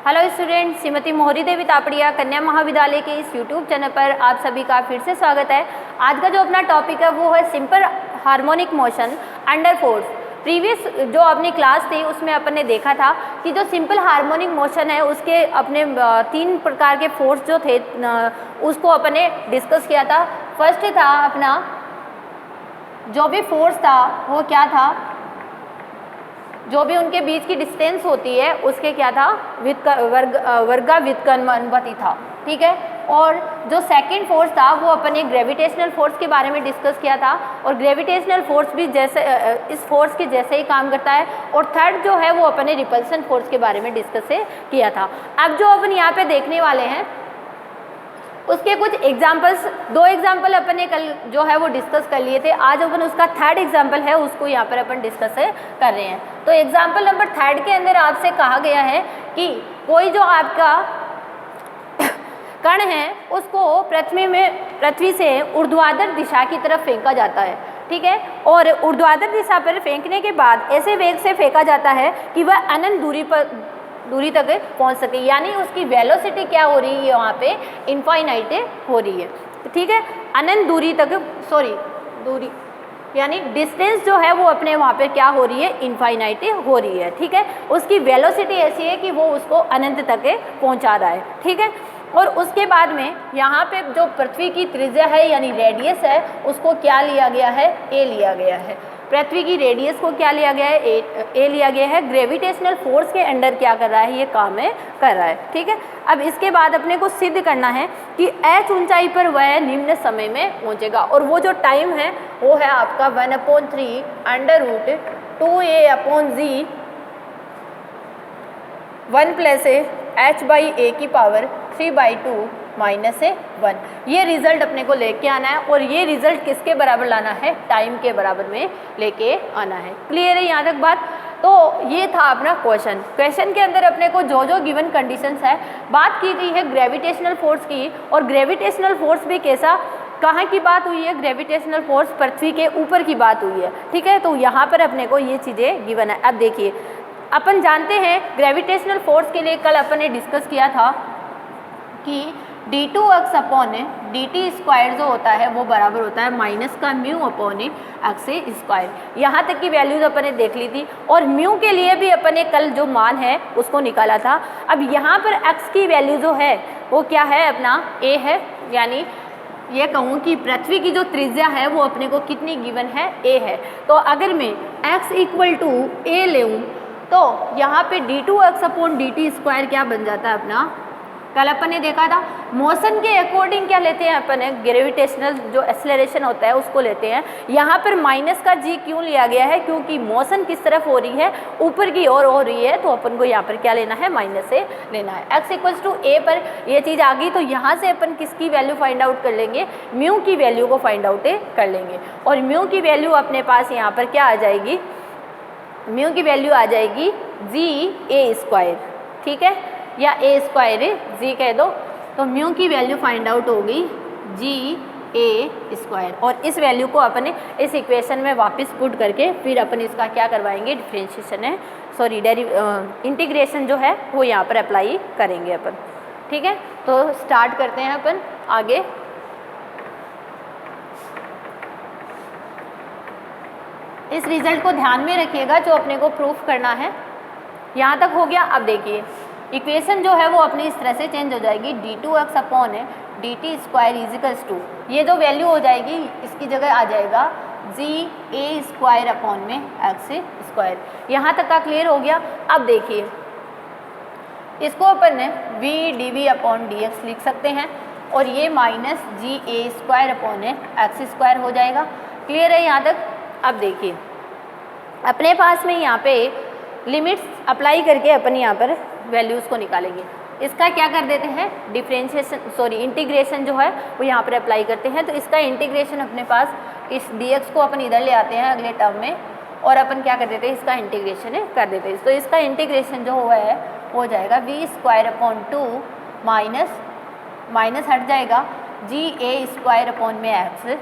Hello student, Shrimati मोहरी देवी तापड़िया कन्या महाविद्यालय के इस यूट्यूब चैनल पर आप सभी का फिर से स्वागत है। आज का जो अपना टॉपिक है वो है simple harmonic motion under force. Previous जो अपनी क्लास थी उसमें अपन ने देखा था कि जो सिंपल हार्मोनिक मोशन है उसके अपने 3 प्रकार के फोर्स जो थे उसको अपन ने डिस्कस किया था। फर्स्ट था अपना जो भी फोर्स था वो क्या था, जो भी उनके बीच की डिस्टेंस होती है उसके क्या था, वर्गा व्युत्क्रमानुपाती था, ठीक है। और जो सेकंड फोर्स था वो अपन ने ग्रेविटेशनल फोर्स के बारे में डिस्कस किया था और ग्रेविटेशनल फोर्स भी जैसे इस फोर्स के जैसे ही काम करता है। और थर्ड जो है वो अपन ने रिपल्सन फोर्स के बारे में डिस्कस किया था। अब जो अपन यहाँ पे देखने वाले हैं उसके कुछ एग्जाम्पल्स, 2 एग्जाम्पल अपन ने कल जो है वो डिस्कस कर लिए थे। आज अपन उसका थर्ड एग्जाम्पल है उसको यहाँ पर अपन डिस्कस कर रहे हैं। तो एग्जाम्पल नंबर 3 के अंदर आपसे कहा गया है कि कोई जो आपका कण है उसको पृथ्वी से ऊर्ध्वाधर दिशा की तरफ फेंका जाता है, ठीक है। और ऊर्ध्वाधर दिशा पर फेंकने के बाद ऐसे वेग से फेंका जाता है कि वह अनंत दूरी तक पहुंच सके, यानी उसकी वेलोसिटी क्या हो रही है वहाँ पे, इनफाइनाइट हो रही है, ठीक है। अनंत दूरी तक, दूरी यानी डिस्टेंस जो है वो अपने वहाँ पे क्या हो रही है, इनफाइनाइट हो रही है, ठीक है। उसकी वेलोसिटी ऐसी है कि वो उसको अनंत तक पहुँचा रहा है, ठीक है। और उसके बाद में यहाँ पे जो पृथ्वी की त्रिज्या है यानी रेडियस है उसको क्या लिया गया है, ए लिया गया है। पृथ्वी की रेडियस को क्या लिया गया है, ए लिया गया है। ग्रेविटेशनल फोर्स के अंडर क्या कर रहा है, ये काम कर रहा है, ठीक है। अब इसके बाद अपने को सिद्ध करना है कि h ऊंचाई पर वह निम्न समय में पहुंचेगा और वो जो टाइम है वो है आपका 1/3 √2a/z 1+h/a⁴ -1 ये रिजल्ट अपने को लेके आना है और ये रिजल्ट किसके बराबर लाना है, टाइम के बराबर में लेके आना है। क्लियर है यहाँ तक बात? तो ये था अपना क्वेश्चन के अंदर अपने को जो गिवन कंडीशंस है बात की गई है ग्रेविटेशनल फोर्स की। और ग्रेविटेशनल फोर्स भी कैसा, कहाँ की बात हुई है, ग्रेविटेशनल फोर्स पृथ्वी के ऊपर की बात हुई है, ठीक है। तो यहाँ पर अपने को ये चीज़ें गिवन है। अब देखिए अपन जानते हैं ग्रेविटेशनल फोर्स के लिए कल अपन ने डिस्कस किया था कि d2x/dt² जो होता है वो बराबर होता है -μ/x²। यहाँ तक की वैल्यूज अपन ने देख ली थी और म्यू के लिए भी अपन ने कल जो मान है उसको निकाला था। अब यहाँ पर x की वैल्यू जो है वो क्या है, अपना a है, यानी ये कहूँ कि पृथ्वी की जो त्रिज्या है वो अपने को कितनी गिवन है, a है। तो अगर मैं x = a लूँ तो यहाँ पे d2x/dt² क्या बन जाता है अपना, कल अपन ने देखा था मोशन के अकॉर्डिंग क्या लेते हैं अपन, ग्रेविटेशनल जो एक्सेलरेशन होता है उसको लेते हैं। यहाँ पर माइनस का g क्यों लिया गया है, क्योंकि मोशन किस तरफ हो रही है, ऊपर की ओर हो रही है, तो अपन को यहाँ पर क्या लेना है, माइनस से लेना है। x = a पर ये चीज़ आ गई तो यहाँ से अपन किसकी वैल्यू फाइंड आउट कर लेंगे, म्यू की वैल्यू को फाइंड आउट कर लेंगे। और म्यू की वैल्यू अपने पास यहाँ पर क्या आ जाएगी, म्यू की वैल्यू आ जाएगी g_a², ठीक है, या a² g कह दो। तो म्यू की वैल्यू फाइंड आउट होगी g_a²। और इस वैल्यू को अपन इस इक्वेशन में वापस पुट करके फिर अपन इसका क्या करवाएंगे, डिफरेंशिएशन है, इंटीग्रेशन जो है वो यहाँ पर अप्लाई करेंगे अपन, ठीक है। तो स्टार्ट करते हैं अपन आगे। इस रिजल्ट को ध्यान में रखिएगा जो अपने को प्रूफ करना है। यहाँ तक हो गया। अब देखिए इक्वेशन जो है वो अपनी इस तरह से चेंज हो जाएगी, d2x/dt², ये जो वैल्यू हो जाएगी इसकी जगह आ जाएगा g_a²/x²। यहाँ तक का क्लियर हो गया। अब देखिए इसको अपन v/dv/dx लिख सकते हैं और ये -ga²/x² हो जाएगा। क्लियर है यहाँ तक? अब देखिए अपने पास में यहाँ पे लिमिट्स अप्लाई करके अपन यहाँ पर वैल्यूज़ को निकालेंगे। इसका क्या कर देते हैं, इंटीग्रेशन जो है वो यहाँ पर अप्लाई करते हैं। तो इसका इंटीग्रेशन अपने पास, इस dx को अपन इधर ले आते हैं अगले टर्म में और अपन क्या कर देते हैं, इसका इंटीग्रेशन कर देते हैं। तो इसका इंटीग्रेशन जो हुआ है वो हो जाएगा v²/2 माइनस हट जाएगा ga²/x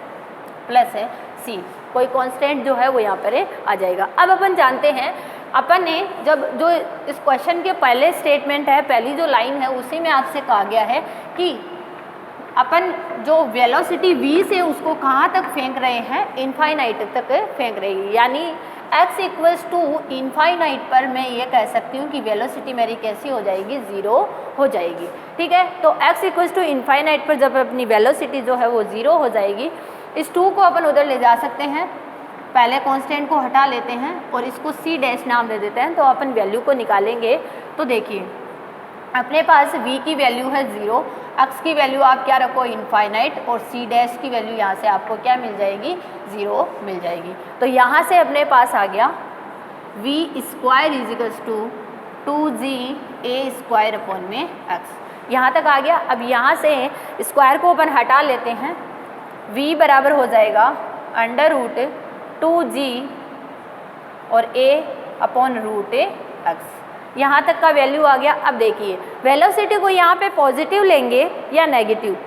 प्लस है c, कोई कांस्टेंट जो है वो यहाँ पर आ जाएगा। अब अपन जानते हैं अपन ने जब जो इस क्वेश्चन के पहले स्टेटमेंट है, पहली जो लाइन है, उसी में आपसे कहा गया है कि अपन जो वेलोसिटी v से उसको कहाँ तक फेंक रहे हैं, इनफाइनाइट तक फेंक रही है। यानी x इक्वल्स टू इनफाइनाइट पर मैं ये कह सकती हूँ कि वेलोसिटी मेरी कैसी हो जाएगी, 0 हो जाएगी। ठीक है, तो x इक्वल्स टू इनफाइनाइट पर जब अपनी वेलोसिटी जो है वो 0 हो जाएगी, इस 2 को अपन उधर ले जा सकते हैं, पहले कांस्टेंट को हटा लेते हैं और इसको c डैश नाम दे देते हैं, तो अपन वैल्यू को निकालेंगे। तो देखिए अपने पास v की वैल्यू है 0, x की वैल्यू आप क्या रखो, इनफाइनाइट, और c डैश की वैल्यू यहाँ से आपको क्या मिल जाएगी, 0 मिल जाएगी। तो यहाँ से अपने पास आ गया v square equals to 2ga² upon में x, यहाँ तक आ गया। अब यहाँ से स्क्वायर को अपन हटा लेते हैं, v बराबर हो जाएगा अंडर रूट 2g और a अपॉन रूट x, यहाँ तक का वैल्यू आ गया। अब देखिए वेलोसिटी को यहाँ पे पॉजिटिव लेंगे या नेगेटिव।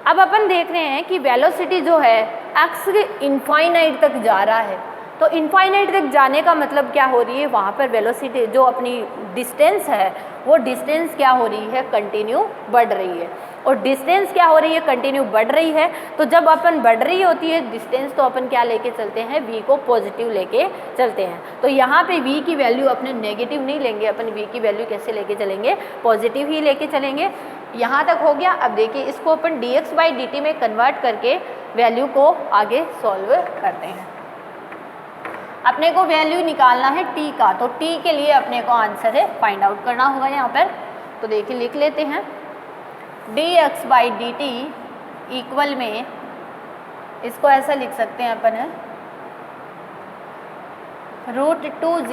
अब अपन देख रहे हैं कि वेलोसिटी जो है x के इनफाइनाइट तक जा रहा है, तो इनफाइनाइट तक जाने का मतलब क्या हो रही है, वहाँ पर वेलोसिटी जो अपनी डिस्टेंस है वो डिस्टेंस क्या हो रही है, कंटिन्यू बढ़ रही है। और डिस्टेंस क्या हो रही है, कंटिन्यू बढ़ रही है। तो जब अपन बढ़ रही होती है डिस्टेंस, तो अपन क्या लेके चलते हैं, v को पॉजिटिव लेके चलते हैं। तो यहाँ पे v की वैल्यू अपने नेगेटिव नहीं लेंगे, अपन v की वैल्यू कैसे लेके चलेंगे, पॉजिटिव ही लेके चलेंगे। यहाँ तक हो गया। अब देखिए इसको अपन dx/dt में कन्वर्ट करके वैल्यू को आगे सॉल्व करते हैं। अपने को वैल्यू निकालना है t का, तो t के लिए अपने को आंसर है फाइंड आउट करना होगा यहाँ पर। तो देखिए लिख लेते हैं dx/dt इक्वल में, इसको ऐसा लिख सकते हैं अपन √2g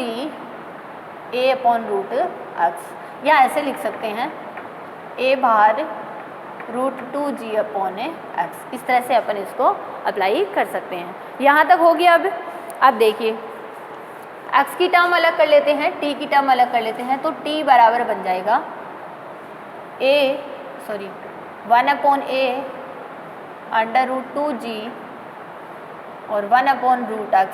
a upon root x, या ऐसे लिख सकते हैं a बाहर √2g अपॉन x। इस तरह से अपन इसको अप्लाई कर सकते हैं। यहाँ तक हो गया। अब देखिए x की टर्म अलग कर लेते हैं, t की टर्म अलग कर लेते हैं, तो t बराबर बन जाएगा 1/a अंडर रूट 2g और 1/√x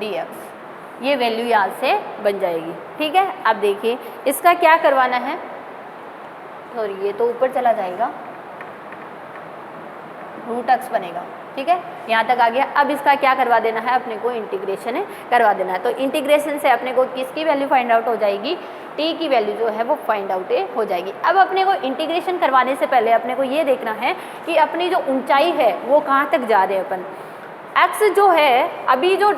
dx। ये वैल्यू यहाँ से बन जाएगी। ठीक है, अब देखिए इसका क्या करवाना है, सॉरी ये तो ऊपर चला जाएगा, √x बनेगा। ठीक है, यहाँ तक आ गया। अब इसका क्या करवा देना है, अपने को इंटीग्रेशन करवा देना है। तो इंटीग्रेशन से अपने को किसकी वैल्यू फाइंड आउट हो जाएगी, t की वैल्यू जो है वो फाइंड आउट हो जाएगी। अब अपने को इंटीग्रेशन करवाने से पहले अपने को ये देखना है कि अपनी जो ऊंचाई है वो कहाँ तक जा रहे हैं अपन। x जो है अभी जो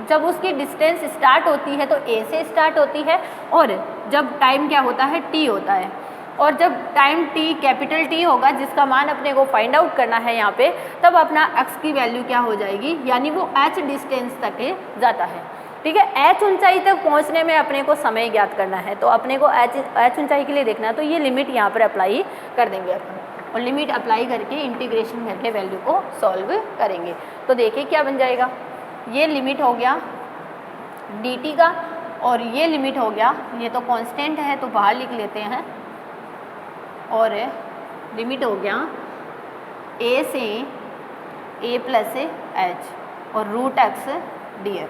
जब उसकी डिस्टेंस स्टार्ट होती है तो a से स्टार्ट होती है, और जब टाइम क्या होता है, t होता है, और जब टाइम t कैपिटल T होगा जिसका मान अपने को फाइंड आउट करना है यहाँ पे, तब अपना x की वैल्यू क्या हो जाएगी, यानी वो h डिस्टेंस तक जाता है। ठीक है, h ऊंचाई तक पहुँचने में अपने को समय ज्ञात करना है, तो अपने को h ऊंचाई के लिए देखना है। तो ये लिमिट यहाँ पर अप्लाई कर देंगे अपन, और लिमिट अप्लाई करके इंटीग्रेशन करके वैल्यू को सॉल्व करेंगे। तो देखिए क्या बन जाएगा, ये लिमिट हो गया dt का, और ये लिमिट हो गया, ये तो कांस्टेंट है तो बाहर लिख लेते हैं, और लिमिट हो गया a से a प्लस h और √x dx।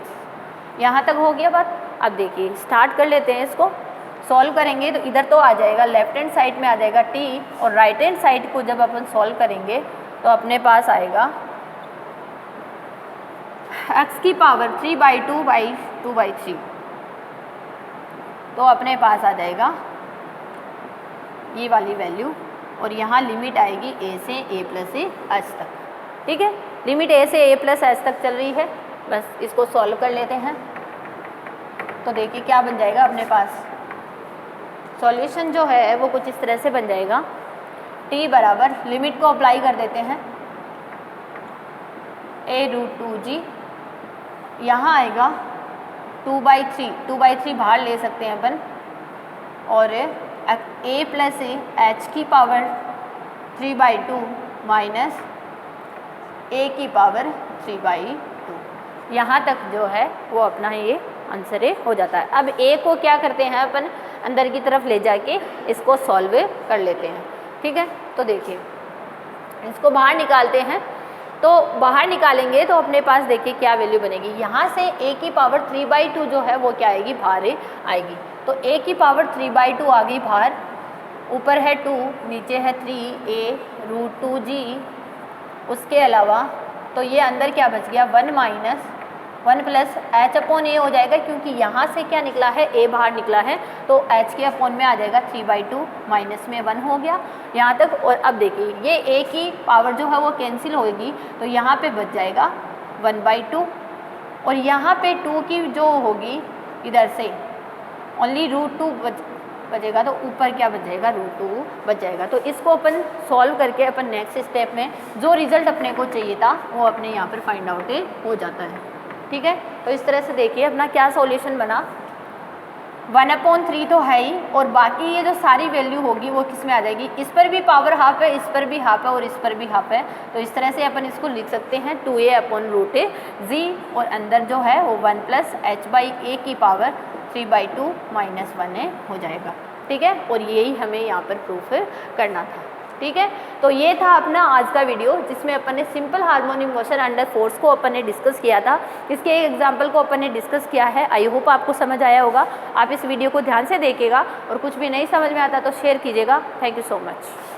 यहाँ तक हो गया बात। अब देखिए स्टार्ट कर लेते हैं, इसको सॉल्व करेंगे तो इधर तो आ जाएगा, लेफ्ट हैंड साइड में आ जाएगा t, और राइट हैंड साइड को जब अपन सॉल्व करेंगे तो अपने पास आएगा x की पावर 3/2/2/3, तो अपने पास आ जाएगा ये वाली वैल्यू, और यहाँ लिमिट आएगी a से a प्लस h तक। ठीक है, लिमिट a से a प्लस h तक चल रही है। बस इसको सॉल्व कर लेते हैं, तो देखिए क्या बन जाएगा अपने पास। सॉल्यूशन जो है वो कुछ इस तरह से बन जाएगा, t बराबर, लिमिट को अप्लाई कर देते हैं, a√2g, यहाँ आएगा 2/3 बाहर ले सकते हैं अपन, और a प्लस h की पावर 3/2 माइनस a की पावर 3/2। यहाँ तक जो है वो अपना ये आंसर हो जाता है। अब a को क्या करते हैं अपन, अंदर की तरफ ले जाके इसको सॉल्व कर लेते हैं। ठीक है, तो देखिए इसको बाहर निकालते हैं, तो बाहर निकालेंगे तो अपने पास देखिए क्या वैल्यू बनेगी, यहाँ से a की पावर 3/2 जो है वो क्या आएगी, बाहर आएगी। तो a की पावर 3/2 आ गई बाहर, ऊपर है 2, नीचे है 3a√2g। उसके अलावा तो ये अंदर क्या बच गया, 1 प्लस h/a हो जाएगा, क्योंकि यहाँ से क्या निकला है, a बाहर निकला है, तो h के अपॉन में आ जाएगा 3/2 माइनस में 1 हो गया यहाँ तक। और अब देखिए ये a की पावर जो है वो कैंसिल होगी, तो यहाँ पे बच जाएगा 1/2, और यहाँ पे 2 की जो होगी इधर से ओनली √2 बचेगा, तो ऊपर क्या बच जाएगा, √2 बच जाएगा। तो इसको अपन सॉल्व करके अपन नेक्स्ट स्टेप में जो रिजल्ट अपने को चाहिए था वो अपने यहाँ पर फाइंड आउट हो जाता है। ठीक है, तो इस तरह से देखिए अपना क्या सॉल्यूशन बना, 1/3 तो है ही, और बाकी ये जो सारी वैल्यू होगी वो किस में आ जाएगी, इस पर भी पावर हाफ है, इस पर भी हाफ है और इस पर भी हाफ है। तो इस तरह से अपन इसको लिख सकते हैं 2a/√g, और अंदर जो है वो 1 प्लस h/a की पावर 3/2 माइनस 1a हो जाएगा। ठीक है, और यही हमें यहाँ पर प्रूफ करना था। ठीक है, तो ये था अपना आज का वीडियो, जिसमें अपन ने simple harmonic motion under force को अपन ने डिस्कस किया था। इसके एक एग्जांपल को अपन ने डिस्कस किया है। आई होप आपको समझ आया होगा। आप इस वीडियो को ध्यान से देखिएगा, और कुछ भी नहीं समझ में आता तो शेयर कीजिएगा। Thank you so much.